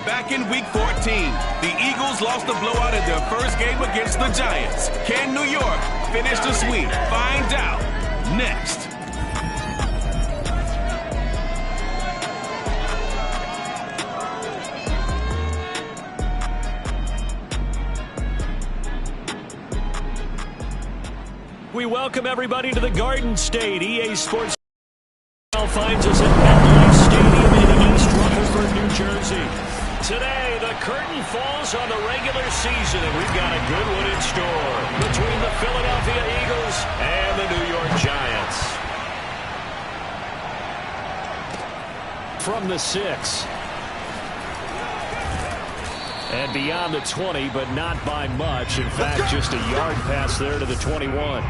Back in Week 14, the Eagles lost the blowout in their first game against the Giants. Can New York finish the sweep? Find out next. We welcome everybody to the Garden State. EA Sports finds us at MetLife Stadium in East Rutherford, New Jersey. Today, the curtain falls on the regular season, and we've got a good one in store between the Philadelphia Eagles and the New York Giants. From the 6. And beyond the 20, but not by much. In fact, just a yard pass there to the 21.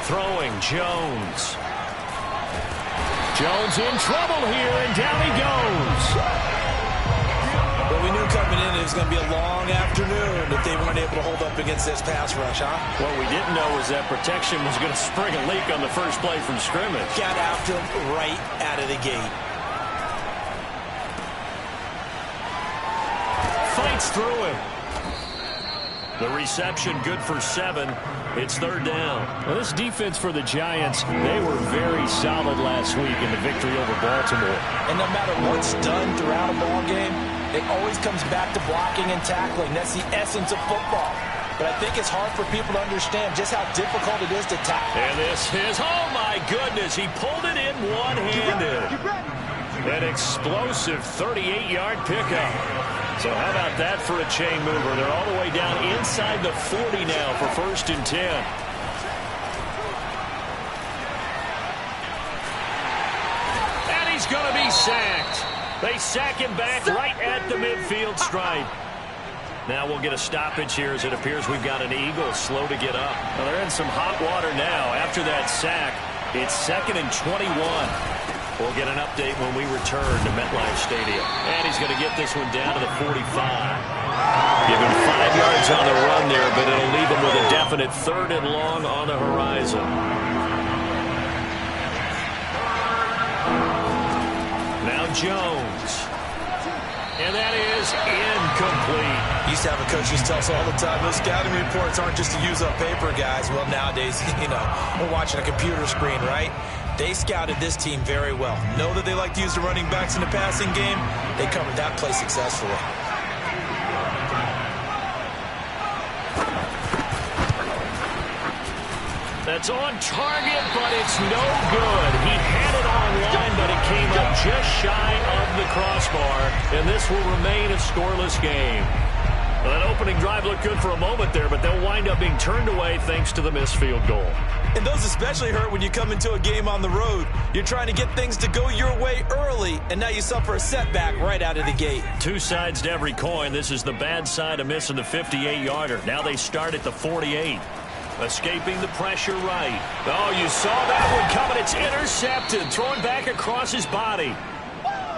Throwing Jones. Jones in trouble here, and down he goes. Well, we knew coming in it was going to be a long afternoon if they weren't able to hold up against this pass rush, huh? What we didn't know was that protection was going to spring a leak on the first play from scrimmage. Got after him right out of the gate. Fights through him. The reception good for 7. It's third down. Now, this defense for the Giants, they were very solid last week in the victory over Baltimore. And no matter what's done throughout a ball game, it always comes back to blocking and tackling. That's the essence of football. But I think it's hard for people to understand just how difficult it is to tackle. And this is, oh my goodness, he pulled it in one-handed. An explosive 38-yard pickup. So how about that for a chain mover? They're all the way down inside the 40 now for 1st and 10. And he's going to be sacked. They sack him back right at the midfield stripe. Now we'll get a stoppage here as it appears we've got an Eagle slow to get up. Well, they're in some hot water now. After that sack, it's 2nd and 21. We'll get an update when we return to MetLife Stadium. And he's going to get this one down to the 45. Give him 5 yards on the run there, but it'll leave him with a definite 3rd and long on the horizon. Now Jones. And that is incomplete. Used to have a coach just tell us all the time, those scouting reports aren't just to use up paper, guys. Well, nowadays, we're watching a computer screen, right? They scouted this team very well. Know that they like to use the running backs in the passing game. They covered that play successfully. That's on target, but it's no good. He had it online, but it came up just shy of the crossbar, and this will remain a scoreless game. Well, that opening drive looked good for a moment there, but they'll wind up being turned away thanks to the missed field goal. And those especially hurt when you come into a game on the road. You're trying to get things to go your way early, and now you suffer a setback right out of the gate. Two sides to every coin. This is the bad side of missing the 58-yarder. Now they start at the 48. Escaping the pressure right. Oh, you saw that one coming. It's intercepted. Thrown back across his body.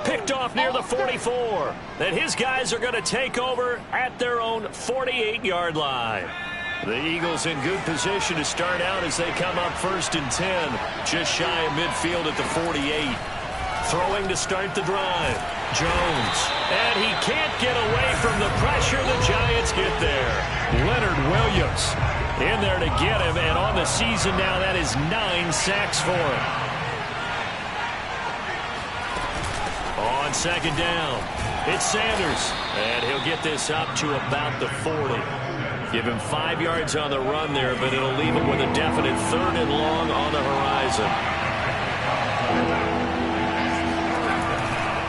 Picked off near the 44. Then his guys are going to take over at their own 48-yard line. The Eagles in good position to start out as they come up 1st and 10. Just shy of midfield at the 48. Throwing to start the drive. Jones. And he can't get away from the pressure. The Giants get there. Leonard Williams in there to get him. And on the season now, that is 9 sacks for him. On second down, it's Sanders, and he'll get this up to about the 40. Give him 5 yards on the run there, but it'll leave him with a definite 3rd and long on the horizon.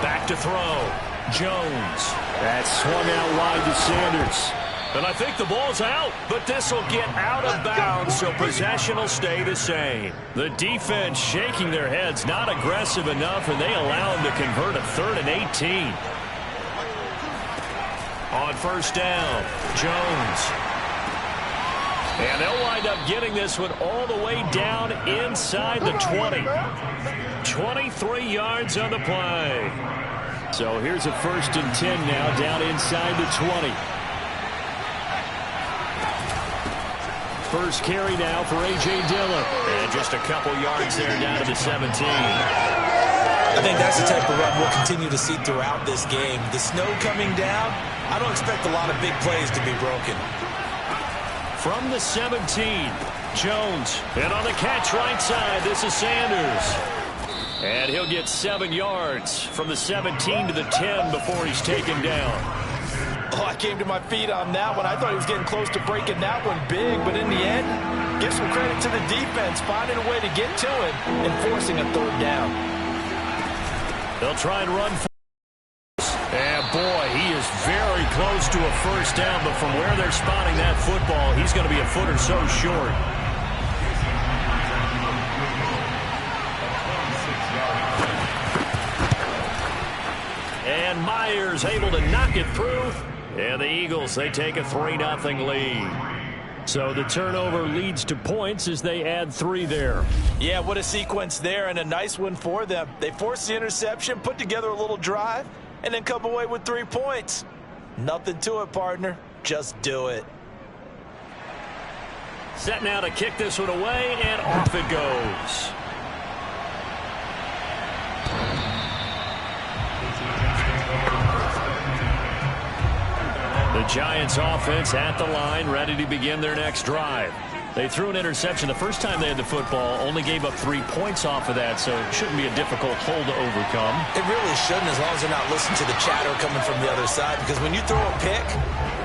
Back to throw. Jones. That's swung out wide to Sanders. And I think the ball's out, but this will get out of bounds, so possession will stay the same. The defense shaking their heads, not aggressive enough, and they allow him to convert a 3rd and 18. On first down, Jones. And they'll wind up getting this one all the way down inside the 20. 23 yards on the play. So here's a 1st and 10 now, down inside the 20. First carry now for A.J. Dillon. And just a couple yards there down to the 17. I think that's the type of run we'll continue to see throughout this game. The snow coming down, I don't expect a lot of big plays to be broken. From the 17, Jones. And on the catch right side, this is Sanders. And he'll get 7 yards from the 17 to the 10 before he's taken down. Oh, I came to my feet on that one. I thought he was getting close to breaking that one big, but in the end, give some credit to the defense, finding a way to get to him and forcing a 3rd down. They'll try and run. And boy, he is very close to a 1st down, but from where they're spotting that football, he's going to be a foot or so short. And Myers able to knock it through. And the Eagles, they take a 3-0 lead. So the turnover leads to points as they add 3 there. Yeah, what a sequence there, and a nice one for them. They forced the interception, put together a little drive, and then come away with 3 points. Nothing to it, partner. Just do it. Set now to kick this one away, and off it goes. The Giants offense at the line, ready to begin their next drive. They threw an interception the first time they had the football, only gave up 3 points off of that, so it shouldn't be a difficult hole to overcome. It really shouldn't, as long as they're not listening to the chatter coming from the other side, because when you throw a pick,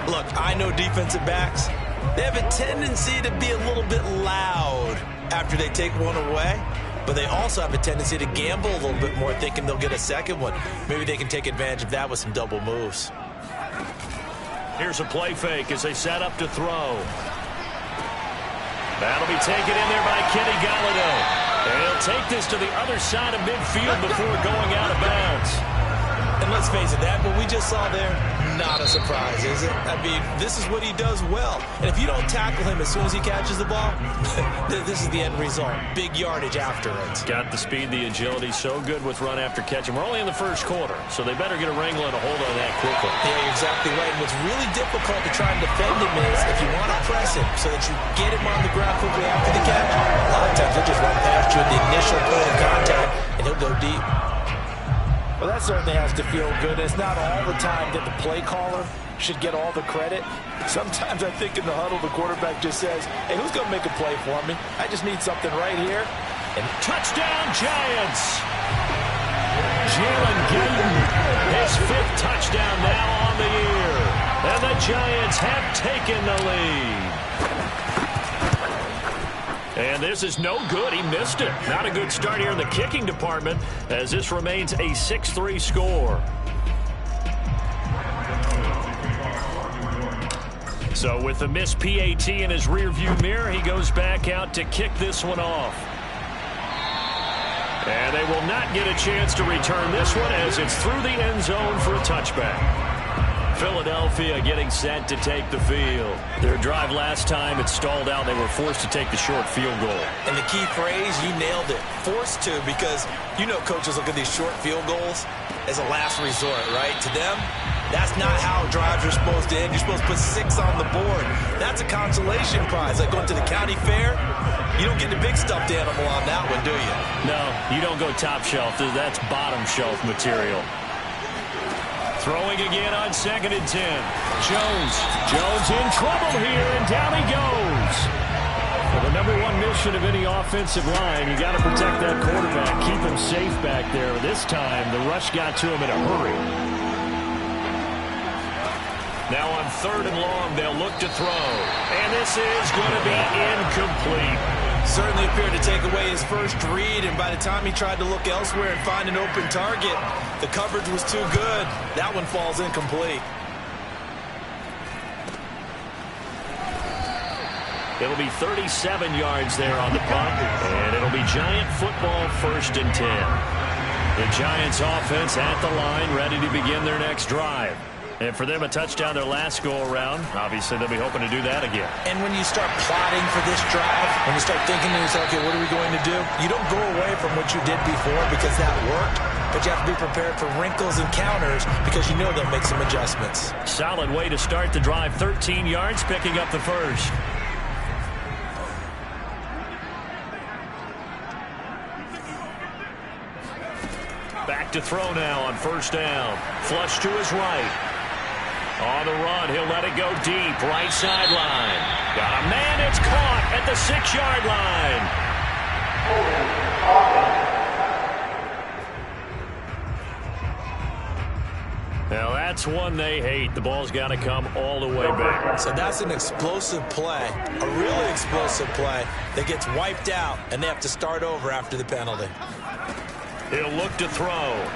look, I know defensive backs, they have a tendency to be a little bit loud after they take one away, but they also have a tendency to gamble a little bit more, thinking they'll get a second one. Maybe they can take advantage of that with some double moves. Here's a play fake as they set up to throw. That'll be taken in there by Kenny Galladay. And he'll take this to the other side of midfield before going out of bounds. And let's face it, that what we just saw there, not a surprise, is it? I mean, this is what he does well. And if you don't tackle him as soon as he catches the ball, this is the end result. Big yardage after it. Got the speed, the agility, so good with run after catch. And we're only in the first quarter, so they better get a wrangle and a hold on that quickly. Yeah, you're exactly right. And what's really difficult to try and defend him is if you want to press him so that you get him on the ground quickly after the catch, a lot of times he'll just run past you at the initial point of contact, and he'll go deep. Well, that certainly has to feel good. It's not all the time that the play caller should get all the credit. Sometimes I think in the huddle, the quarterback just says, hey, who's going to make a play for me? I just need something right here. And touchdown, Giants! Jalen Guyton, his 5th touchdown now on the year. And the Giants have taken the lead. And this is no good. He missed it. Not a good start here in the kicking department as this remains a 6-3 score. So with the missed PAT in his rearview mirror, he goes back out to kick this one off. And they will not get a chance to return this one as it's through the end zone for a touchback. Philadelphia getting set to take the field. Their drive last time, it stalled out. They were forced to take the short field goal. And the key phrase, you nailed it. Forced to, because you know coaches look at these short field goals as a last resort, right? To them, that's not how drives are supposed to end. You're supposed to put 6 on the board. That's a consolation prize. Like going to the county fair, you don't get the big stuffed animal on that one, do you? No, you don't go top shelf. That's bottom shelf material. Throwing again on 2nd and 10. Jones in trouble here, and down he goes. Well, the number one mission of any offensive line, you got to protect that quarterback, keep him safe back there. This time, the rush got to him in a hurry. Now on 3rd and long, they'll look to throw. And this is going to be incomplete. Certainly appeared to take away his first read, and by the time he tried to look elsewhere and find an open target, the coverage was too good. That one falls incomplete. It'll be 37 yards there on the punt, and it'll be Giant football 1st and 10. The Giants offense at the line, ready to begin their next drive. And for them, a touchdown their last go-around. Obviously, they'll be hoping to do that again. And when you start plotting for this drive, when you start thinking to yourself, okay, what are we going to do? You don't go away from what you did before because that worked, but you have to be prepared for wrinkles and counters because you know they'll make some adjustments. Solid way to start the drive. 13 yards, picking up the first. Back to throw now on 1st down. Flush to his right. On the run, he'll let it go deep. Right sideline. Got a man, it's caught at the 6-yard line. Now that's one they hate. The ball's got to come all the way back. So that's an explosive play, a really explosive play that gets wiped out, and they have to start over after the penalty. He'll look to throw.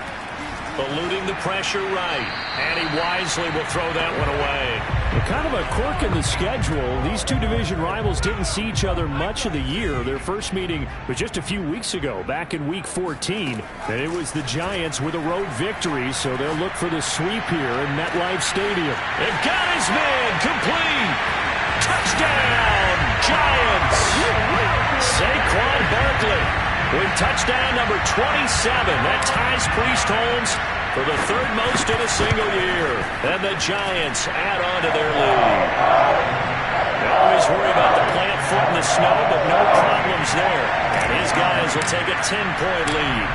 Eluding the pressure right. And he wisely will throw that one away. Kind of a quirk in the schedule. These two division rivals didn't see each other much of the year. Their first meeting was just a few weeks ago, back in Week 14. And it was the Giants with a road victory, so they'll look for the sweep here in MetLife Stadium. They've got his man complete. Touchdown, Giants. Saquon Barkley with touchdown number 27. That ties Priest Holmes for the 3rd most in a single year. And the Giants add on to their lead. They always worry about the plant foot in the snow, but no problems there. And his guys will take a 10-point lead.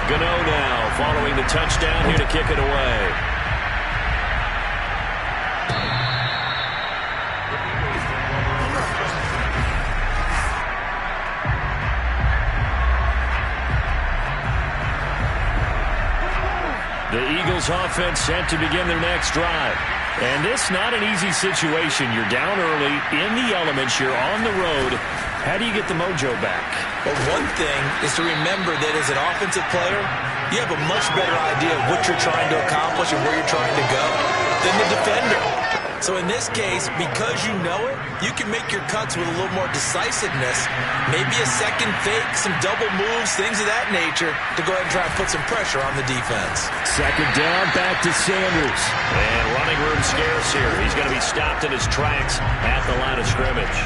Gano now following the touchdown here to kick it away. The Eagles offense set to begin their next drive. And this not an easy situation. You're down early, in the elements, you're on the road. How do you get the mojo back? Well, one thing is to remember that as an offensive player, you have a much better idea of what you're trying to accomplish and where you're trying to go than the defender. So in this case, because you know it, you can make your cuts with a little more decisiveness. Maybe a second fake, some double moves, things of that nature to go ahead and try and put some pressure on the defense. 2nd down, back to Sanders. And running room scarce here. He's going to be stopped in his tracks at the line of scrimmage.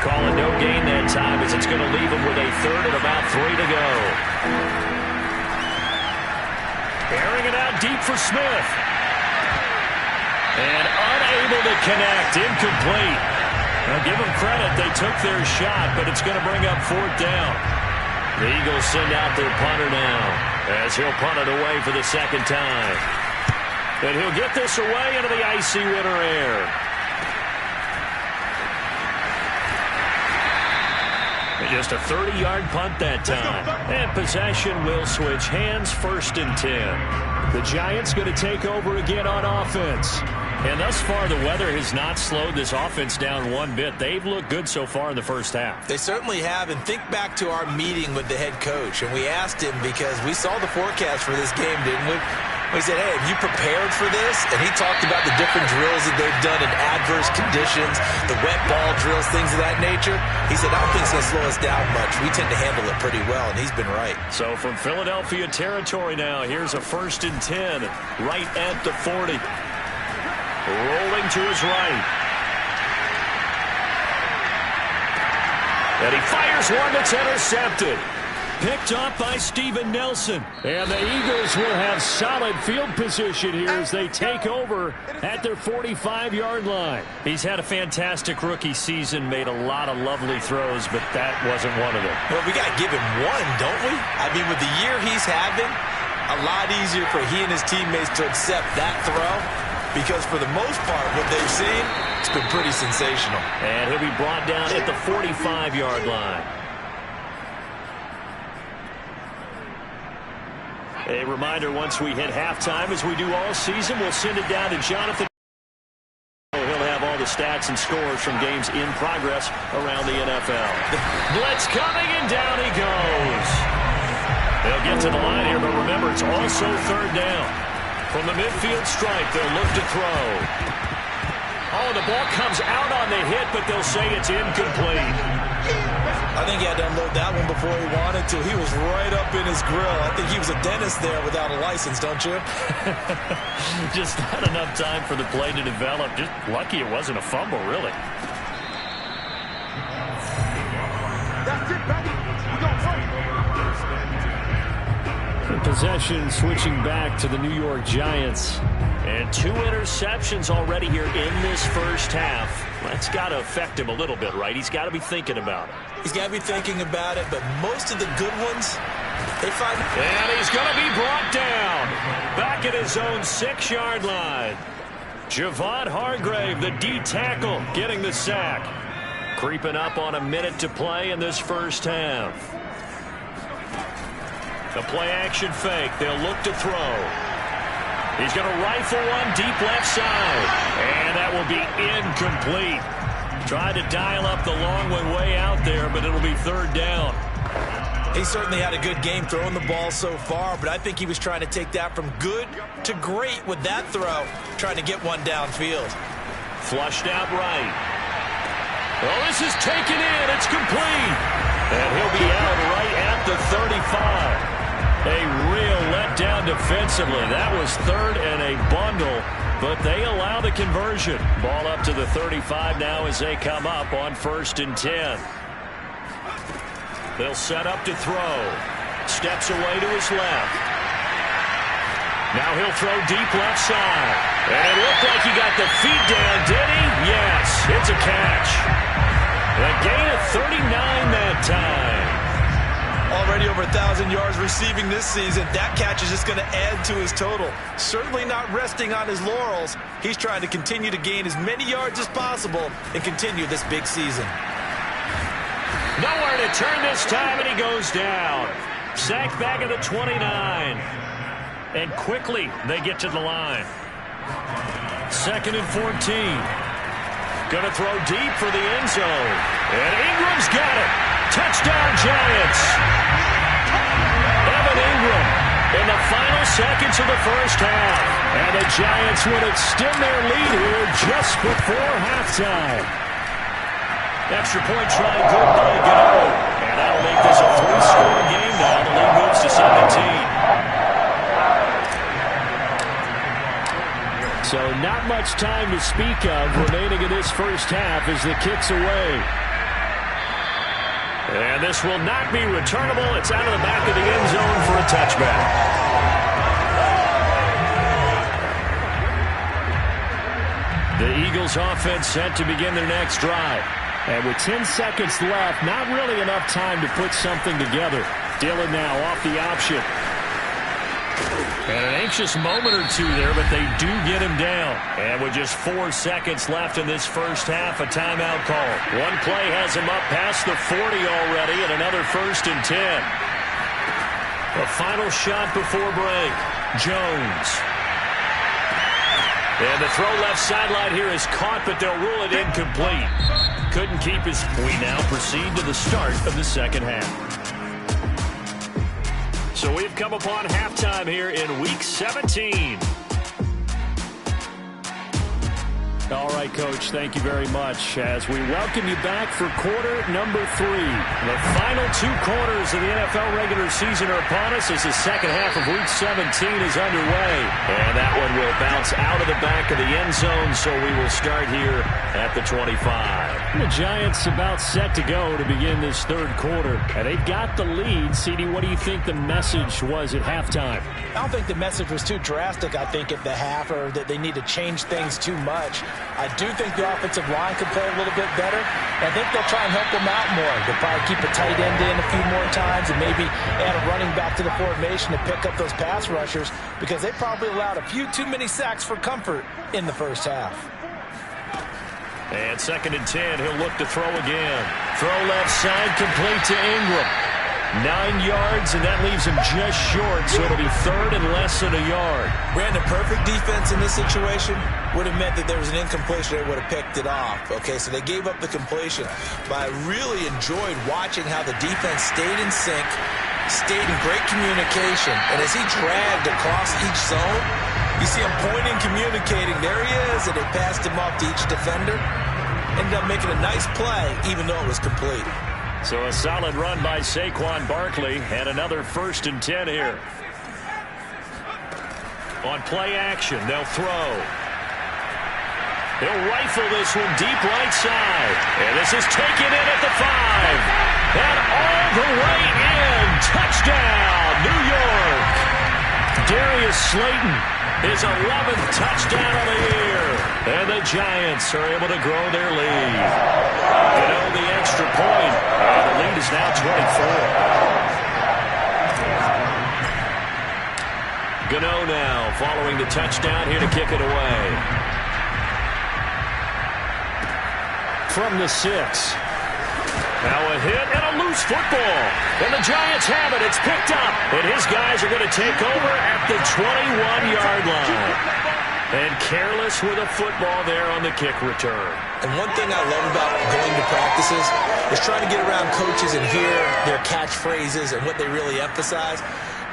Call it no gain that time as it's going to leave him with a 3rd and about 3 to go. Airing it out deep for Smith. And unable to connect, incomplete. Now give them credit, they took their shot, but it's going to bring up 4th down. The Eagles send out their punter now, as he'll punt it away for the 2nd time. And he'll get this away into the icy winter air. And just a 30-yard punt that time. And possession will switch hands, 1st and 10. The Giants going to take over again on offense. And thus far, the weather has not slowed this offense down one bit. They've looked good so far in the first half. They certainly have. And think back to our meeting with the head coach. And we asked him because we saw the forecast for this game, didn't we? We said, hey, have you prepared for this? And he talked about the different drills that they've done in adverse conditions, the wet ball drills, things of that nature. He said, I don't think it's going to slow us down much. We tend to handle it pretty well, and he's been right. So from Philadelphia territory now, here's a 1st and 10 right at the 40. Rolling to his right. And he fires one that's intercepted. Picked off by Steven Nelson. And the Eagles will have solid field position here as they take over at their 45-yard line. He's had a fantastic rookie season, made a lot of lovely throws, but that wasn't one of them. Well, we got to give him one, don't we? I mean, with the year he's having, a lot easier for he and his teammates to accept that throw because for the most part, what they've seen, it's been pretty sensational. And he'll be brought down at the 45-yard line. A reminder, once we hit halftime, as we do all season, we'll send it down to Jonathan. He'll have all the stats and scores from games in progress around the NFL. The blitz coming, and down he goes. They'll get to the line here, but remember, it's also third down. From the midfield stripe, they'll look to throw. Oh, the ball comes out on the hit, but they'll say it's incomplete. I think he had to unload that one before he wanted to. He was right up in his grill. I think he was a dentist there without a license, don't you? Just not enough time for the play to develop. Just lucky it wasn't a fumble, really. That's it, baby. We gon' run. Possession switching back to the New York Giants. And 2 interceptions already here in this first half. That's got to affect him a little bit, right? He's got to be thinking about it. He's got to be thinking about it, but most of the good ones, they find... And he's going to be brought down. Back at his own 6-yard line. Javon Hargrave, the D tackle, getting the sack. Creeping up on a minute to play in this first half. The play action fake. They'll look to throw. He's going to rifle one deep left side. And that will be incomplete. Tried to dial up the long one way out there, but it'll be third down. He certainly had a good game throwing the ball so far, but I think he was trying to take that from good to great with that throw, trying to get one downfield. Flushed out right. Well, this is taken in. It's complete. And he'll be out right at the 35. A real letdown defensively. That was third and a bundle, but they allow the conversion. Ball up to the 35 now as they come up on 1st and 10. They'll set up to throw. Steps away to his left. Now he'll throw deep left side. And it looked like he got the feet down, did he? Yes, it's a catch. A gain of 39 that time. Already over 1,000 yards receiving this season. That catch is just going to add to his total. Certainly not resting on his laurels. He's trying to continue to gain as many yards as possible and continue this big season. Nowhere to turn this time, and he goes down. Sacked back at the 29. And quickly they get to the line. 2nd and 14. Going to throw deep for the end zone. And Ingram's got it. Touchdown, Giants. Evan Ingram in the final seconds of the first half. And the Giants would extend their lead here just before halftime. Extra point try good by Gano. And that'll make this a 3-score game now. The lead moves to 17. So not much time to speak of remaining in this first half as the kick's away. And this will not be returnable. It's out of the back of the end zone for a touchback. The Eagles offense set to begin their next drive. And with 10 seconds left, not really enough time to put something together. Dillon now off the option. And an anxious moment or two there, but they do get him down. And with just 4 seconds left in this first half, a timeout call. One play has him up past the 40 already, and another 1st and 10. A final shot before break. Jones. And the throw left sideline here is caught, but they'll rule it incomplete. Couldn't keep his... We now proceed to the start of the second half. So we've come upon halftime here in Week 17. All right, Coach, thank you very much as we welcome you back for quarter number 3. The final 2 quarters of the NFL regular season are upon us as the second half of Week 17 is underway. And that one will bounce out of the back of the end zone, so we will start here at the 25. The Giants about set to go to begin this third quarter. And they've got the lead. CD, what do you think the message was at halftime? I don't think the message was too drastic, I think, at the half, or that they need to change things too much. I do think the offensive line could play a little bit better. I think they'll try and help them out more. They'll probably keep a tight end in a few more times and maybe add a running back to the formation to pick up those pass rushers because they probably allowed a few too many sacks for comfort in the first half. And 2nd and 10, he'll look to throw again. Throw left side, complete to Ingram. 9 yards, and that leaves him just short, so it'll be 3rd and less than a yard. Brandon, perfect defense in this situation would have meant that there was an incompletion. They would have picked it off. Okay, so they gave up the completion. But I really enjoyed watching how the defense stayed in sync, stayed in great communication. And as he dragged across each zone, you see him pointing, communicating. There he is, and they passed him off to each defender. Ended up making a nice play, even though it was complete. So a solid run by Saquon Barkley, and another 1st and 10 here. On play action, they'll throw. He'll rifle this one deep right side. And this is taken in at the 5. And all the way in. Touchdown, New York. Darius Slayton, his 11th touchdown of the year. And the Giants are able to grow their lead. The extra point. And the lead is now 24. Gano now following the touchdown here to kick it away. From the 6. Now a hit and a loose football. And the Giants have it. It's picked up. And his guys are going to take over at the 21-yard line. And careless with a football there on the kick return. And one thing I love about going to practices is trying to get around coaches and hear their catchphrases and what they really emphasize.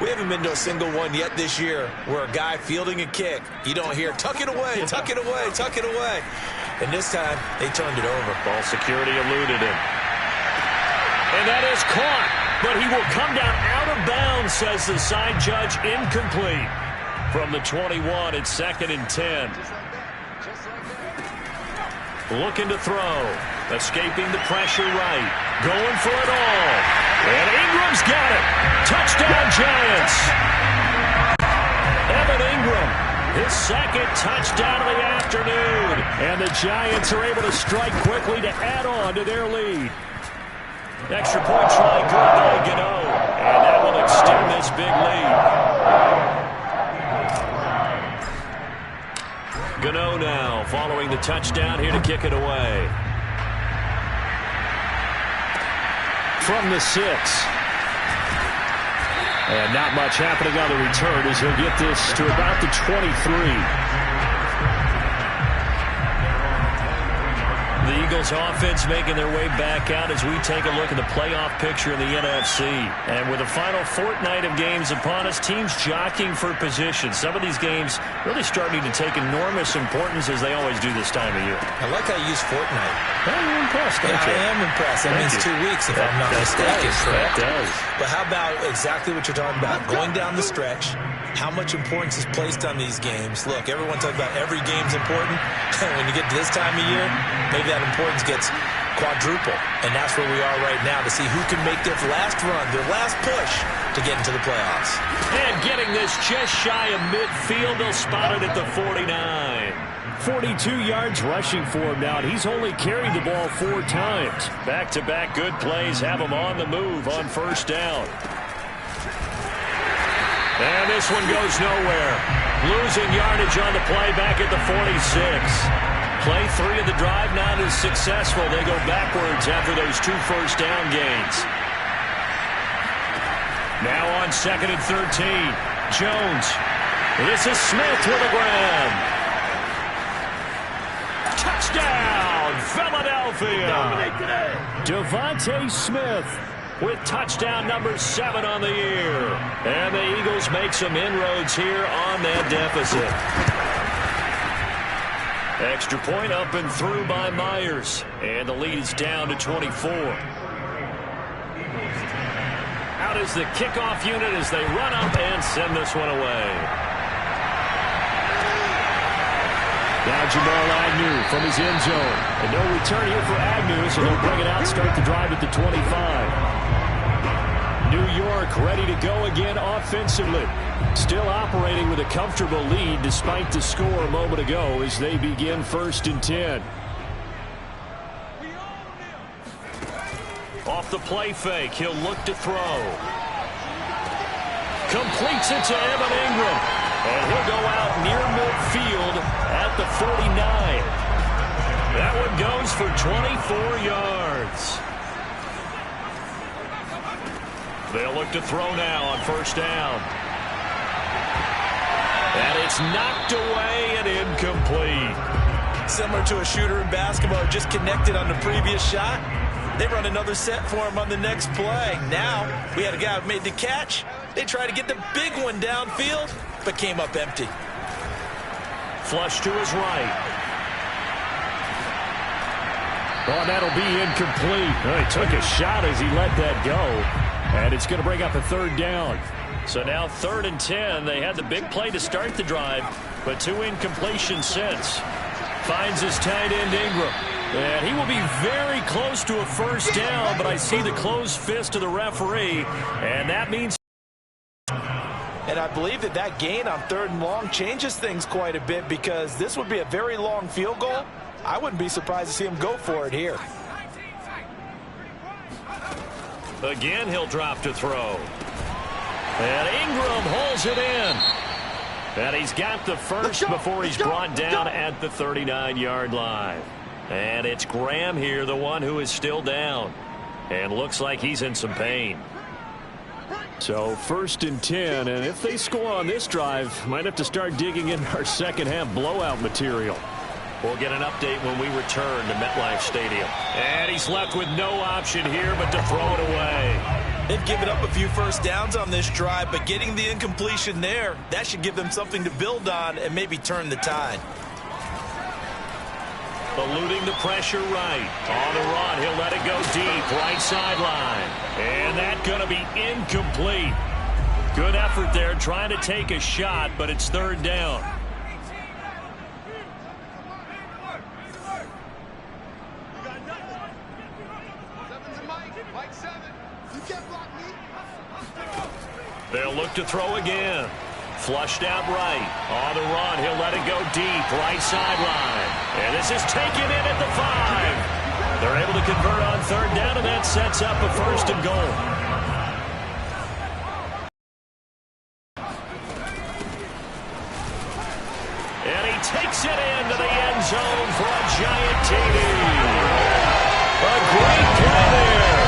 We haven't been to a single one yet this year where a guy fielding a kick, you don't hear, tuck it away, tuck it away, tuck it away. And this time, they turned it over. Ball security eluded him. And that is caught. But he will come down out of bounds, says the side judge, incomplete. From the 21, it's 2nd and 10. Looking to throw. Escaping the pressure right. Going for it all. And Ingram's got it. Touchdown, Giants. Evan Ingram, his 2nd touchdown of the afternoon. And the Giants are able to strike quickly to add on to their lead. Extra point try good by Gano. And that will extend this big lead. Gano now following the touchdown here to kick it away. From the 6. And not much happening on the return as he'll get this to about the 23. The Eagles offense making their way back out as we take a look at the playoff picture in the NFC. And with the final fortnight of games upon us, teams jockeying for position. Some of these games really starting to take enormous importance as they always do this time of year. I like how you use fortnight. Well, you're impressed, don't you? I am impressed. That means 2 weeks if I'm not mistaken. That does. But how about exactly what you're talking about? Going down the stretch, how much importance is placed on these games. Look, everyone talks about every game's important. When you get to this time of year, maybe that importance gets quadruple. And that's where we are right now to see who can make their last run, their last push to get into the playoffs. And getting this just shy of midfield, they'll spot it at the 49. 42 yards rushing for him now, and he's only carried the ball 4 times. Back-to-back good plays have him on the move on 1st down. And this one goes nowhere. Losing yardage on the play back at the 46. Play 3 of the drive not as successful. They go backwards after those 2 first down gains. Now on 2nd and 13. Jones. This is Smith with a grab. Touchdown, Philadelphia. Devontae Smith with touchdown number 7 on the year. And the Eagles make some inroads here on that deficit. Extra point up and through by Myers. And the lead is down to 24. Out is the kickoff unit as they run up and send this one away. Now Jamal Agnew from his end zone. And no return here for Agnew, so they'll bring it out and start the drive at the 25. New York ready to go again offensively. Still operating with a comfortable lead despite the score a moment ago as they begin 1st and 10. Off the play fake, he'll look to throw. Completes it to Evan Ingram. And he'll go out near midfield at the 49. That one goes for 24 yards. They'll look to throw now on 1st down. And it's knocked away and incomplete. Similar to a shooter in basketball, just connected on the previous shot. They run another set for him on the next play. Now, we had a guy who made the catch. They tried to get the big one downfield, but came up empty. Flush to his right. Oh, that'll be incomplete. Oh, he took a shot as he let that go. And it's going to bring up a 3rd down. So now 3rd and 10. They had the big play to start the drive, but 2 incompletions since. Finds his tight end Ingram. And he will be very close to a 1st down, but I see the closed fist of the referee, and that means... And I believe that gain on 3rd and long changes things quite a bit because this would be a very long field goal. I wouldn't be surprised to see him go for it here. Again, he'll drop to throw. And Ingram holds it in. And he's got the first before he's brought down at the 39-yard line. And it's Graham here, the one who is still down. And looks like he's in some pain. So 1st and 10, and if they score on this drive, might have to start digging in our second-half blowout material. We'll get an update when we return to MetLife Stadium. And he's left with no option here but to throw it away. They've given up a few 1st downs on this drive, but getting the incompletion there, that should give them something to build on and maybe turn the tide. Eluding the pressure right. On the run, he'll let it go deep, right sideline. And that's going to be incomplete. Good effort there, trying to take a shot, but it's 3rd down. They'll look to throw again. Flushed out right. On the run, he'll let it go deep, right sideline. And this is taken in at the 5. They're able to convert on 3rd down, and that sets up a 1st and goal. And he takes it into the end zone for a giant TD. A great play there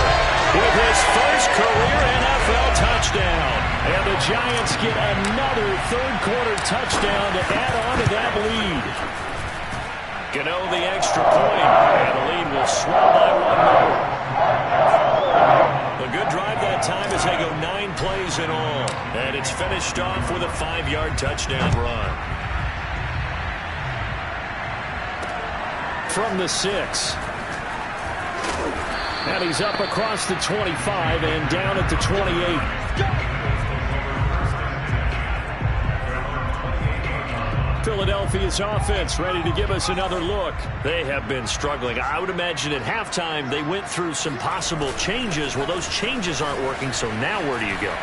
with his first career NFL touchdown. And the Giants get another 3rd-quarter touchdown to add on to that lead. Gano the extra point, and the lead will swell by 1 more. A good drive that time as they go 9 plays in all. And it's finished off with a 5-yard touchdown run. From the 6. And he's up across the 25 and down at the 28. Philadelphia's offense ready to give us another look. They have been struggling. I would imagine at halftime they went through some possible changes. Well, those changes aren't working, so now where do you go?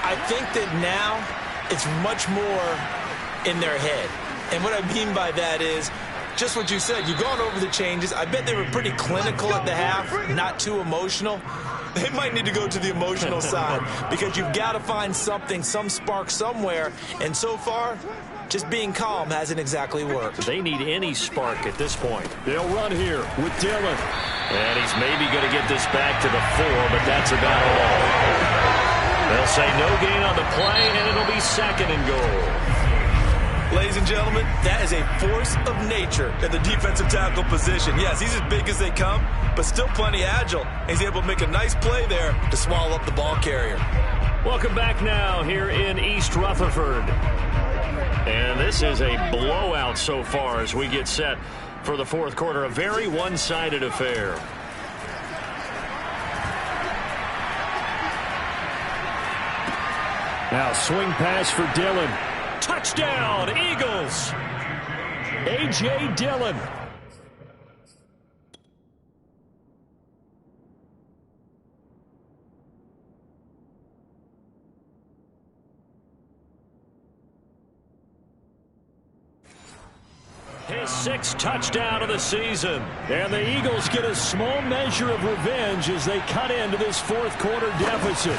I think that now it's much more in their head. And what I mean by that is just what you said. You've gone over the changes. I bet they were pretty clinical at the half, not too emotional. They might need to go to the emotional side because you've got to find something, some spark somewhere. And so far, just being calm hasn't exactly worked. They need any spark at this point. They'll run here with Dillon. And he's maybe going to get this back to the 4, but that's about all. They'll say no gain on the play, and it'll be 2nd and goal. Ladies and gentlemen, that is a force of nature in the defensive tackle position. Yes, he's as big as they come, but still plenty agile. He's able to make a nice play there to swallow up the ball carrier. Welcome back now here in East Rutherford. And this is a blowout so far as we get set for the 4th quarter. A very one-sided affair. Now swing pass for Dillon. Touchdown, Eagles. A.J. Dillon. His 6th touchdown of the season. And the Eagles get a small measure of revenge as they cut into this 4th quarter deficit.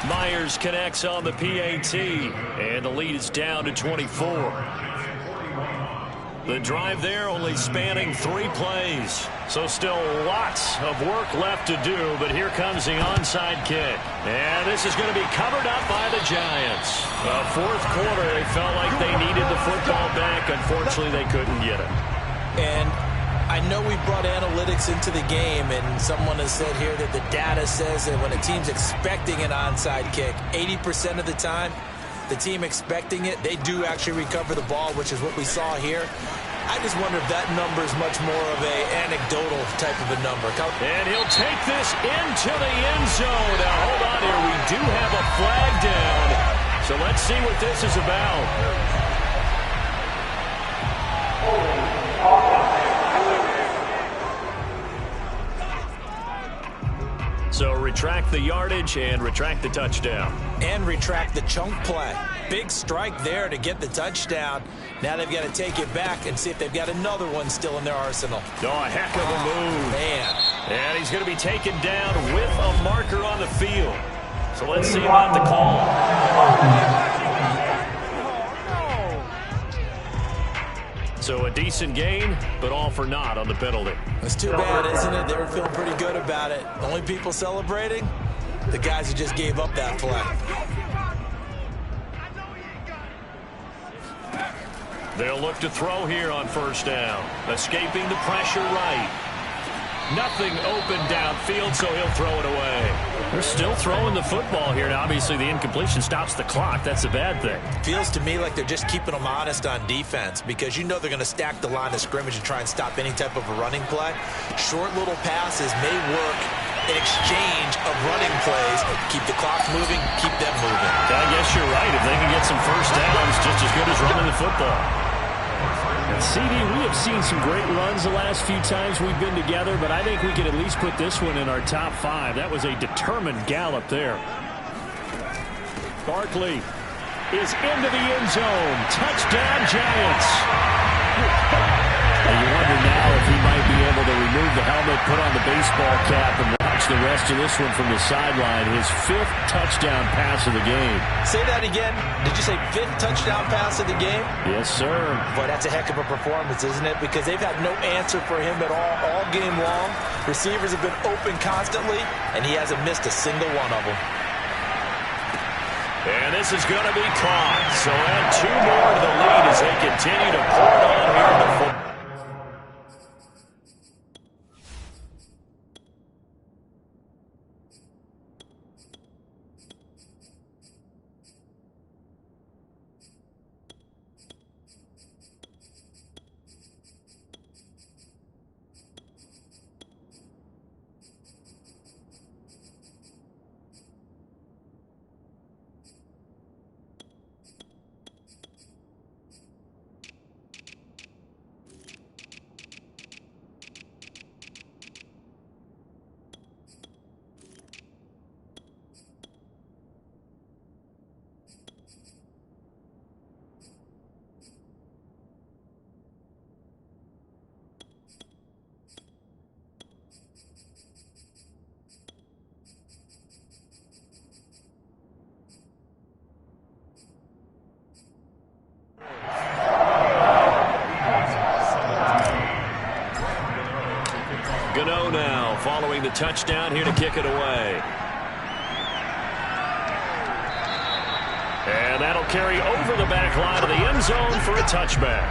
Myers connects on the PAT, and the lead is down to 24. The drive there only spanning 3 plays. So still lots of work left to do, but here comes the onside kick. And this is going to be covered up by the Giants. The 4th quarter, they felt like they needed the football back. Unfortunately, they couldn't get it. And I know we brought analytics into the game, and someone has said here that the data says that when a team's expecting an onside kick, 80% of the time, the team expecting it, they do actually recover the ball, which is what we saw here. I just wonder if that number is much more of a anecdotal type of a number. And he'll take this into the end zone. Now, hold on here. We do have a flag down. So let's see what this is about. So retract the yardage and retract the touchdown. And retract the chunk play. Big strike there to get the touchdown. Now they've got to take it back and see if they've got another one still in their arsenal. Oh, a heck of a move. Man. And he's going to be taken down with a marker on the field. So let's see about the call. So a decent gain, but all for naught on the penalty. It's too bad, isn't it? They were feeling pretty good about it. Only people celebrating? The guys who just gave up that play. They'll look to throw here on 1st down. Escaping the pressure right. Nothing open downfield, so he'll throw it away. They're still throwing the football here. Now, obviously, the incompletion stops the clock. That's a bad thing. Feels to me like they're just keeping them honest on defense because you know they're going to stack the line of scrimmage and try and stop any type of a running play. Short little passes may work in exchange of running plays. Keep the clock moving, keep them moving. I guess you're right. If they can get some 1st downs, just as good as running the football. And CD, we have seen some great runs the last few times we've been together, but I think we could at least put this one in our top 5. That was a determined gallop there. Barkley is into the end zone. Touchdown, Giants. And you wonder now if he might be able to remove the helmet, put on the baseball cap, and watch the rest of this one from the sideline. His 5th touchdown pass of the game. Say that again. Did you say 5th touchdown pass of the game? Yes, sir. Boy, that's a heck of a performance, isn't it? Because they've had no answer for him at all game long. Receivers have been open constantly, and he hasn't missed a single one of them. And this is going to be caught. So add 2 more to the lead as they continue to pour it on here in the football. Gano now following the touchdown here to kick it away. And that'll carry over the back line of the end zone for a touchback.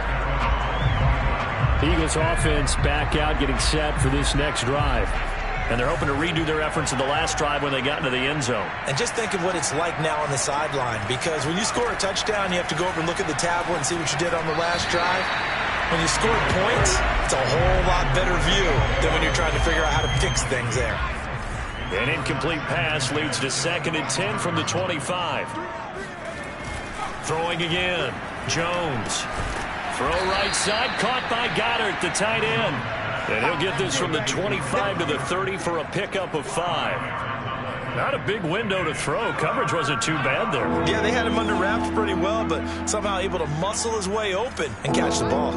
The Eagles offense back out, getting set for this next drive. And they're hoping to redo their efforts in the last drive when they got into the end zone. And just think of what it's like now on the sideline, because when you score a touchdown, you have to go over and look at the tablet and see what you did on the last drive. When you score points, it's a whole lot better view than when you're trying to figure out how to fix things there. An incomplete pass leads to 2nd and 10 from the 25. Throwing again. Jones. Throw right side, caught by Goddard, the tight end. And he'll get this from the 25 to the 30 for a pickup of 5. Not a big window to throw. Coverage wasn't too bad there. Yeah, they had him under wraps pretty well, but somehow able to muscle his way open and catch the ball.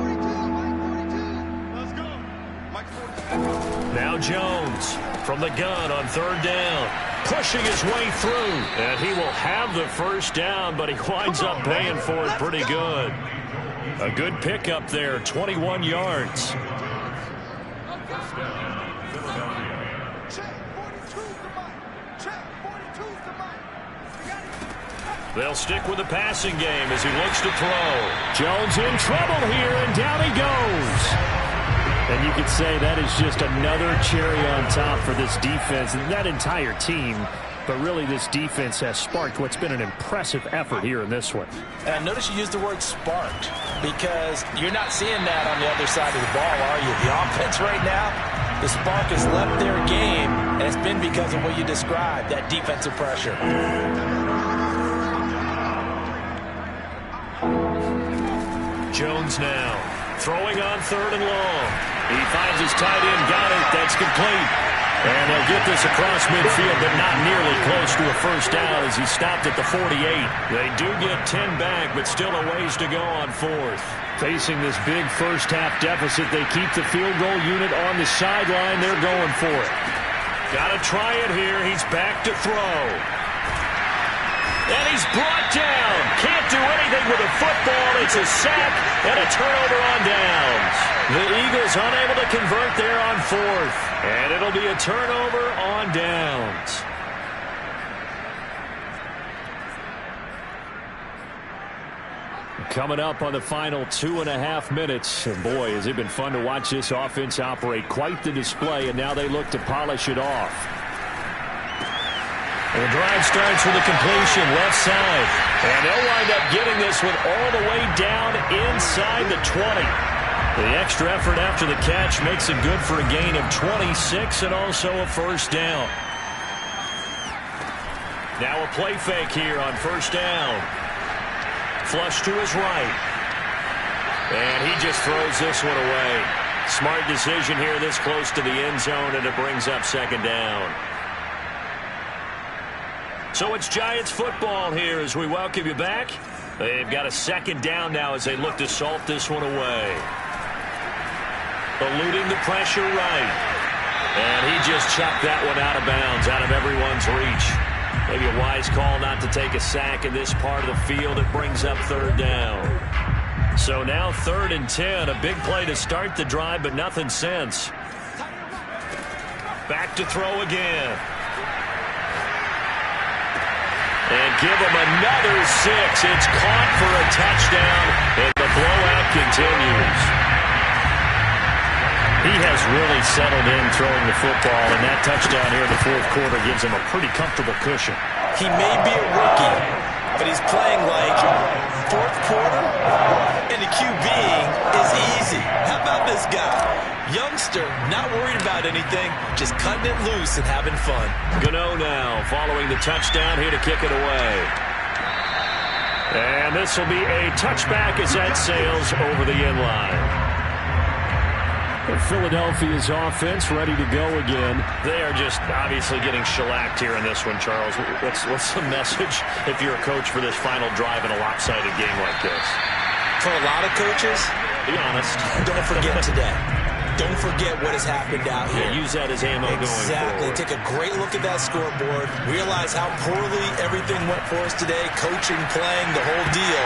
Now Jones from the gun on third down. Pushing his way through. And he will have the first down, but he winds up paying for it pretty good. A good pickup there, 21 yards. They'll stick with the passing game as he looks to throw. Jones in trouble here, and down he goes. And you could say that is just another cherry on top for this defense and that entire team. But really, this defense has sparked what's been an impressive effort here in this one. And notice you used the word sparked, because you're not seeing that on the other side of the ball, are you? The offense right now, the spark has left their game, and it's been because of what you described, that defensive pressure. Jones now throwing on third and long. He finds his tight end, got it. That's complete. And they'll get this across midfield, but not nearly close to a first down as he stopped at the 48. They do get 10 back, but still a ways to go on fourth. Facing this big first-half deficit, they keep the field goal unit on the sideline. They're going for it. Got to try it here. He's back to throw. And he's brought down. Can't do anything with a football. It's a sack and a turnover on downs. The Eagles unable to convert there on fourth. And it'll be a turnover on downs. Coming up on the final 2.5 minutes. And boy, has it been fun to watch this offense operate. Quite the display, and now they look to polish it off. And the drive starts with a completion left side. And they'll wind up getting this one all the way down inside the 20. The extra effort after the catch makes it good for a gain of 26 and also a first down. Now a play fake here on first down. Flush to his right. And he just throws this one away. Smart decision here this close to the end zone, and it brings up second down. So it's Giants football here as we welcome you back. They've got a second down now as they look to salt this one away. Eluding the pressure right. And he just chucked that one out of bounds, out of everyone's reach. Maybe a wise call not to take a sack in this part of the field. It brings up third down. So now 3rd and 10. A big play to start the drive, but nothing since. Back to throw again. And give him another 6. It's caught for a touchdown, and the blowout continues. He has really settled in throwing the football, and that touchdown here in the fourth quarter gives him a pretty comfortable cushion. He may be a rookie, but he's playing like fourth quarter, and the QBing is easy. How about this guy? Youngster, not worried about anything, just cutting it loose and having fun. Gano now following the touchdown here to kick it away. And this will be a touchback as that sails over the end line. Philadelphia's offense ready to go again. They are just obviously getting shellacked here in this one, Charles. What's the message if you're a coach for this final drive in a lopsided game like this? For a lot of coaches, be honest. Don't forget today. Don't forget what has happened out here. Yeah, use that as ammo going forward. Exactly. Take a great look at that scoreboard. Realize how poorly everything went for us today. Coaching, playing, the whole deal.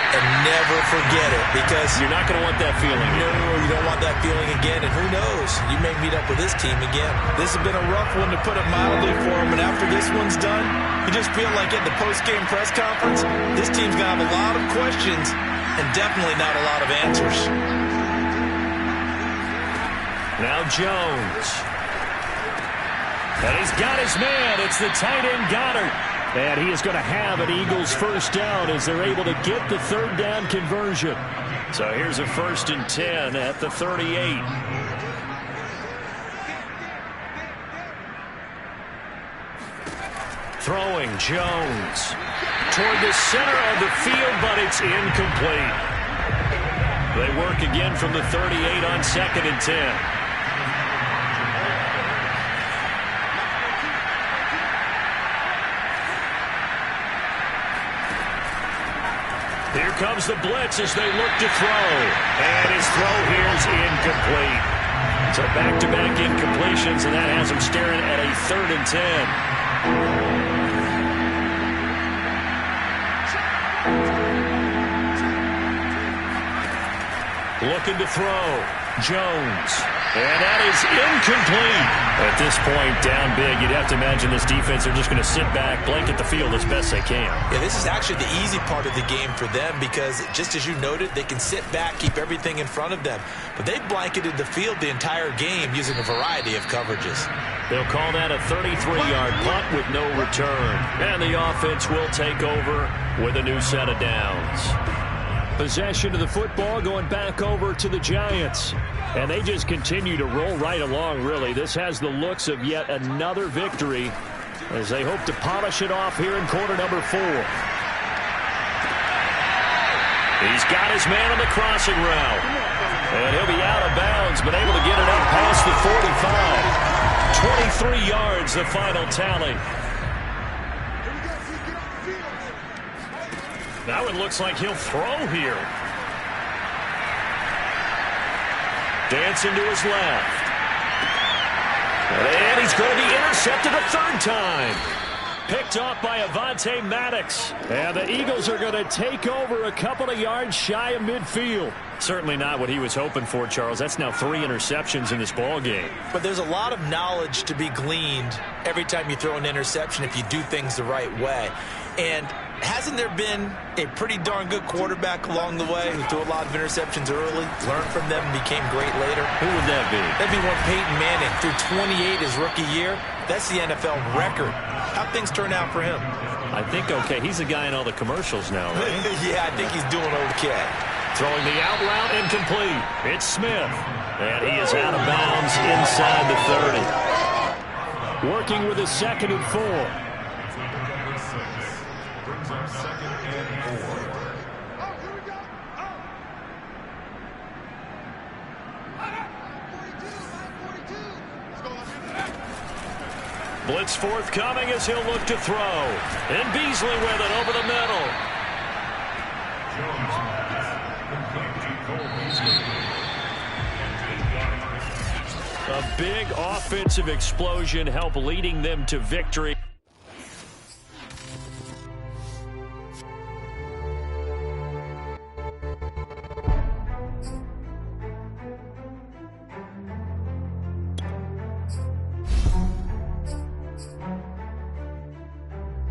And never forget it, because you're not going to want that feeling. No, you don't want that feeling again. And who knows? You may meet up with this team again. This has been a rough one to put it mildly for them. But after this one's done, you just feel like at the post-game press conference, this team's going to have a lot of questions and definitely not a lot of answers. Now Jones. And he's got his man. It's the tight end Goddard. And he is going to have an Eagles first down as they're able to get the third down conversion. So here's a 1st and 10 at the 38. Throwing Jones toward the center of the field, but it's incomplete. They work again from the 38 on 2nd and 10. comes the blitz as they look to throw. And his throw here is incomplete. So back-to-back incompletions, and that has him staring at a 3rd and 10. Looking to throw. Jones. And that is incomplete. At this point, down big, you'd have to imagine this defense are just going to sit back, blanket the field as best they can. Yeah, this is actually the easy part of the game for them because, just as you noted, they can sit back, keep everything in front of them. But they've blanketed the field the entire game using a variety of coverages. They'll call that a 33-yard punt with no return. And the offense will take over with a new set of downs. Possession of the football going back over to the Giants. And they just continue to roll right along, really. This has the looks of yet another victory as they hope to polish it off here in quarter number 4. He's got his man on the crossing route. And he'll be out of bounds, but able to get it up past the 45. 23 yards, the final tally. That one looks like he'll throw here. Dancing to his left. And he's going to be intercepted a 3rd time. Picked off by Avonte Maddox. And the Eagles are going to take over a couple of yards shy of midfield. Certainly not what he was hoping for, Charles. That's now 3 interceptions in this ball game. But there's a lot of knowledge to be gleaned every time you throw an interception if you do things the right way. And hasn't there been a pretty darn good quarterback along the way who threw a lot of interceptions early, learned from them, and became great later? Who would that be? That'd be one Peyton Manning. Threw 28 his rookie year. That's the NFL record. How'd things turn out for him? I think okay. He's the guy in all the commercials now, right? Yeah, I think he's doing okay. Throwing the out route incomplete. It's Smith. And he is out of bounds inside the 30. Working with a 2nd and 4. Blitz forthcoming as he'll look to throw. And Beasley with it over the middle. A big offensive explosion helped leading them to victory.